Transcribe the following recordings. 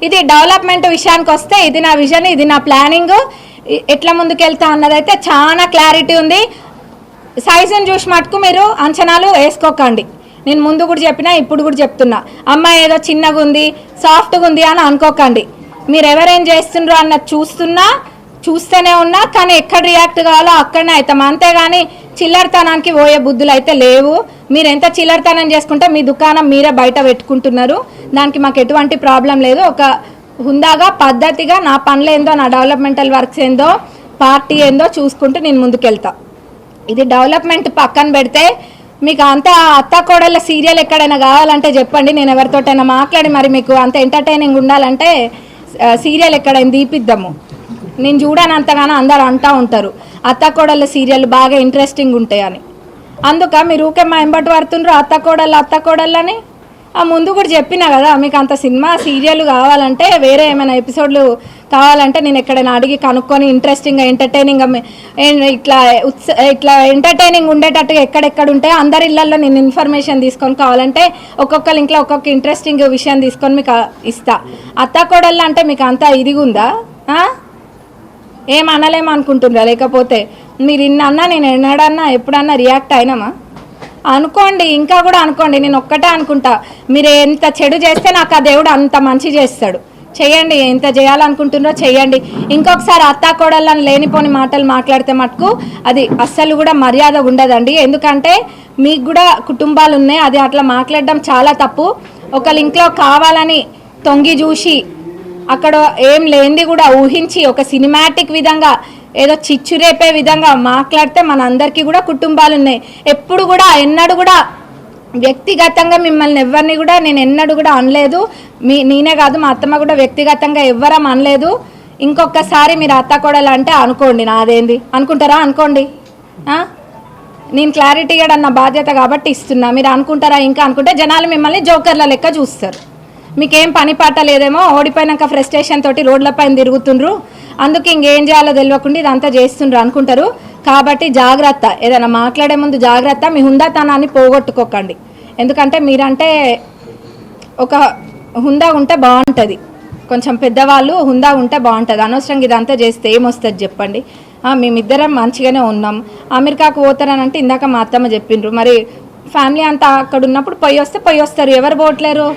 ఇది డెవలప్మెంట్ విషయానికి వస్తే ఇది నా విజన్, ఇది నా ప్లానింగ్, ఎట్లా ముందుకెళ్తా అన్నదైతే చాలా క్లారిటీ ఉంది. సైజుని చూసి మటుకు మీరు అంచనాలు వేసుకోకండి. నేను ముందు కూడా చెప్పినా, ఇప్పుడు కూడా చెప్తున్నా, అమ్మాయి ఏదో చిన్నగా ఉంది, సాఫ్ట్గా ఉంది అని అనుకోకండి. మీరు ఎవరేం చేస్తుండ్రో అన్నది చూస్తూనే ఉన్నా, కానీ ఎక్కడ రియాక్ట్ కావాలో అక్కడనే అవుతాం. అంతేగాని చిల్లరతనానికి పోయే బుద్ధులు అయితే లేవు. మీరు ఎంత చిల్లరతనం చేసుకుంటే మీ దుకాణం మీరే బయట పెట్టుకుంటున్నారు, దానికి మాకు ఎటువంటి ప్రాబ్లం లేదు. ఒక హుందాగా పద్ధతిగా నా పనులు ఏందో, నా డెవలప్మెంటల్ వర్క్స్ ఏందో, పార్టీ ఏందో చూసుకుంటూ నేను ముందుకెళ్తా. ఇది డెవలప్మెంట్ పక్కన పెడితే మీకు అంత అత్త కోడళ్ళ సీరియల్ ఎక్కడైనా కావాలంటే చెప్పండి, నేను ఎవరితోటైనా మాట్లాడి మరి మీకు అంత ఎంటర్టైనింగ్ ఉండాలంటే సీరియల్ ఎక్కడైనా తీపిద్దాము. నేను చూడని అంతగానో అందరు అంటూ ఉంటారు అత్త కోడళ్ళ సీరియల్ బాగా ఇంట్రెస్టింగ్ ఉంటాయని. అందుక మీరు ఊకే మా ఎంబటి పడుతుండ్రు అత్త కోడళ్ళని. ఆ ముందు కూడా చెప్పినా కదా, మీకు అంత సినిమా సీరియల్ కావాలంటే, వేరే ఏమైనా ఎపిసోడ్లు కావాలంటే నేను ఎక్కడైనా అడిగి కనుక్కొని ఇంట్రెస్టింగ్గా ఎంటర్టైనింగ్గా ఇట్లా ఎంటర్టైనింగ్ ఉండేటట్టుగా ఎక్కడెక్కడ ఉంటాయో అందరి ఇళ్లలో నేను ఇన్ఫర్మేషన్ తీసుకొని, కావాలంటే ఒక్కొక్కరి ఇంట్లో ఒక్కొక్క ఇంట్రెస్టింగ్ విషయం తీసుకొని మీకు ఇస్తా. అత్త కోడళ్ళు అంటే మీకు అంతా ఇదిగుందా? ఏం అనలేమనుకుంటుండ్రా? లేకపోతే మీరు ఇన్నన్నా నేను ఎన్నడన్నా ఎప్పుడన్నా రియాక్ట్ అయినామా? అనుకోండి, ఇంకా కూడా అనుకోండి. నేను ఒక్కటే అనుకుంటా, మీరు ఎంత చెడు చేస్తే నాకు ఆ దేవుడు అంత మంచి చేస్తాడు. చెయ్యండి, ఎంత చేయాలనుకుంటున్నారో చెయ్యండి. ఇంకొకసారి అత్తా కోడళ్ళని లేనిపోని మాటలు మాట్లాడితే మటుకు అది అస్సలు కూడా మర్యాద ఉండదండి. ఎందుకంటే మీకు కూడా కుటుంబాలు ఉన్నాయి, అది అట్లా మాట్లాడడం చాలా తప్పు. ఒకళ్ళ ఇంట్లో కావాలని తొంగి చూసి అక్కడ ఏం లేనిది కూడా ఊహించి ఒక సినిమాటిక్ విధంగా ఏదో చిచ్చు రేపే విధంగా మాట్లాడితే మనందరికీ కూడా కుటుంబాలు ఉన్నాయి. ఎప్పుడు కూడా ఎన్నడూ కూడా వ్యక్తిగతంగా మిమ్మల్ని ఎవరిని కూడా నేను ఎన్నడూ కూడా అనలేదు. నేనే కాదు, మా అత్తమ్మ కూడా వ్యక్తిగతంగా ఎవ్వరం అనలేదు. ఇంకొకసారి మీరు అత్త కోడలు అంటే అనుకోండి, నాదేంది అనుకుంటారా? అనుకోండి. నేను క్లారిటీ ఇవ్వడం నా బాధ్యత కాబట్టి ఇస్తున్నా. మీరు అనుకుంటారా? ఇంకా అనుకుంటే జనాలు మిమ్మల్ని జోకర్ల లెక్క చూస్తారు. మీకేం పని పాట లేదేమో, ఓడిపోయినాక ఫ్రస్ట్రేషన్ తోటి రోడ్లపైన తిరుగుతుండ్రు, అందుకే ఇంకేం చేయాలో తెలియకుండా ఇదంతా చేస్తుండ్రు అనుకుంటారు. కాబట్టి జాగ్రత్త, ఏదైనా మాట్లాడే ముందు జాగ్రత్త. మీ హుందాతనాన్ని పోగొట్టుకోకండి. ఎందుకంటే మీరంటే ఒక హుందా ఉంటే బాగుంటుంది, కొంచెం పెద్దవాళ్ళు హుందా ఉంటే బాగుంటుంది. అనవసరంగా ఇదంతా చేస్తే ఏమొస్తుంది చెప్పండి? మేమిద్దరం మంచిగానే ఉన్నాం. అమెరికాకు పోతారనంటే ఇందాక మా అత్తమ్మ చెప్పిండ్రు, మరి ఫ్యామిలీ అంతా అక్కడ ఉన్నప్పుడు పొయ్యి వస్తారు. ఎవరు పోవట్లేరు?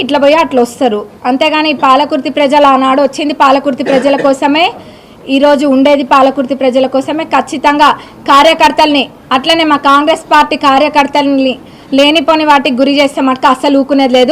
ఇట్లా పోయి అట్లా వస్తారు. అంతేగాని పాలకుర్తి ప్రజలు ఆనాడు వచ్చింది పాలకుర్తి ప్రజల కోసమే, ఈరోజు ఉండేది పాలకుర్తి ప్రజల కోసమే. ఖచ్చితంగా కార్యకర్తల్ని, అట్లనే మా కాంగ్రెస్ పార్టీ కార్యకర్తల్ని లేనిపోని వాటికి గురి చేస్తే మటుకు అస్సలు ఊకునేది లేదు.